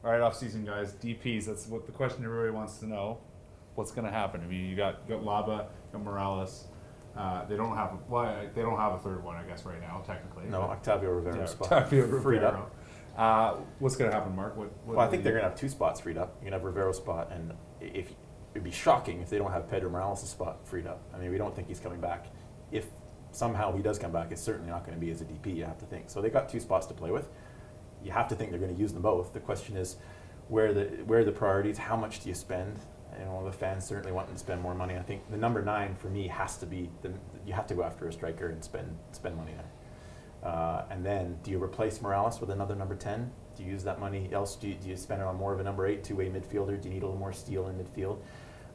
All right, off-season guys, DPS. That's what the question everybody wants to know. What's going to happen? I mean, you got Laba, you got Morales. They don't have a third one, I guess, right now, technically. No, Octavio Rivera's spot. Octavio freed Rivera. up. What's going to happen, Mark? Well, I think they're going to have 2 spots freed up. You're going to have Rivero's spot, and it'd be shocking if they don't have Pedro Morales' spot freed up. I mean, we don't think he's coming back. If somehow he does come back, it's certainly not going to be as a DP, you have to think. So they got 2 spots to play with. You have to think they're going to use them both. The question is, where are the priorities? How much do you spend? You know, the fans certainly want to spend more money. I think the number 9 for me has to be you have to go after a striker and spend money there. And then, do you replace Morales with another number 10? Do you use that money else? Do you spend it on more of a number 8 two-way midfielder? Do you need a little more steel in midfield?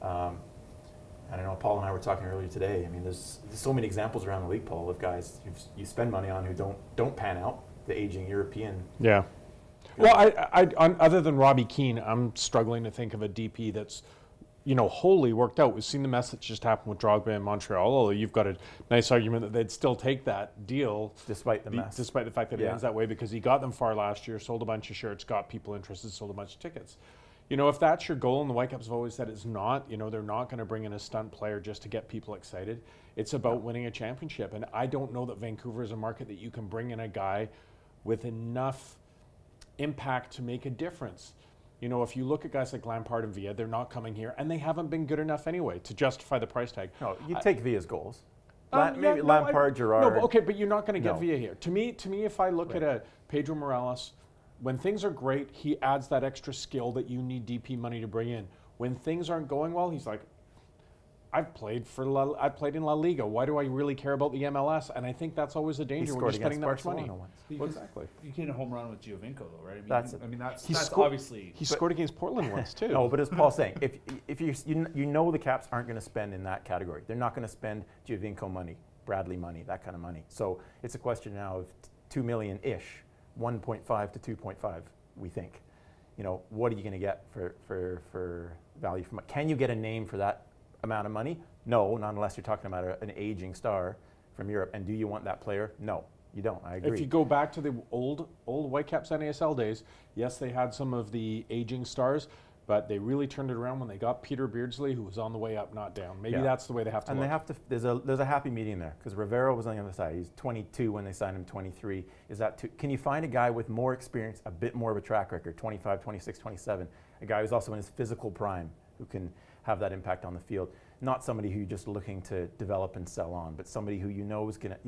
I don't know. Paul and I were talking earlier today. I mean, there's so many examples around the league, Paul, of guys you spend money on who don't pan out. The aging European. Yeah. Well, I other than Robbie Keane, I'm struggling to think of a DP that's, wholly worked out. We've seen the mess that just happened with Drogba in Montreal, although you've got a nice argument that they'd still take that deal. Despite the mess. Despite the fact that it ends that way, because he got them far last year, sold a bunch of shirts, got people interested, sold a bunch of tickets. If that's your goal, and the Whitecaps have always said it's not, they're not going to bring in a stunt player just to get people excited. It's about winning a championship. And I don't know that Vancouver is a market that you can bring in a guy with enough impact to make a difference. If you look at guys like Lampard and Villa, they're not coming here, and they haven't been good enough anyway to justify the price tag. No, you take Villa's goals. Maybe Lampard, Gerrard. No, okay, but you're not going to get Villa here. To me, if I look at a Pedro Morales, when things are great, he adds that extra skill that you need DP money to bring in. When things aren't going well, he's like, I've played in La Liga. Why do I really care about the MLS? And I think that's always a danger when you're spending that much money. Exactly. You can't home run with Giovinco, though, right? That's obviously. He scored against Portland once too. No, but as Paul's saying, if you know the Caps aren't going to spend in that category, they're not going to spend Giovinco money, Bradley money, that kind of money. So it's a question now of $2 million-ish, 1.5 to 2.5, we think. What are you going to get for value from it? Can you get a name for that amount of money? No, not unless you're talking about an aging star from Europe. And do you want that player? No, you don't. I agree. If you go back to the old Whitecaps NASL days, yes, they had some of the aging stars, but they really turned it around when they got Peter Beardsley, who was on the way up, not down. Maybe that's the way they have to. And look. They have to. There's a happy medium there, because Rivero was on the other side. He's 22 when they signed him. 23. Is that too? Can you find a guy with more experience, a bit more of a track record, 25, 26, 27, a guy who's also in his physical prime, who can have that impact on the field? Not somebody who you're just looking to develop and sell on, but somebody who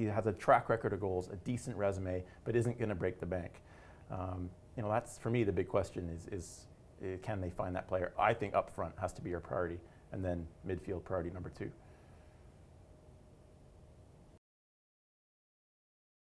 has a track record of goals, a decent resume, but isn't going to break the bank. That's for me the big question is can they find that player? I think up front has to be your priority, and then midfield priority number 2.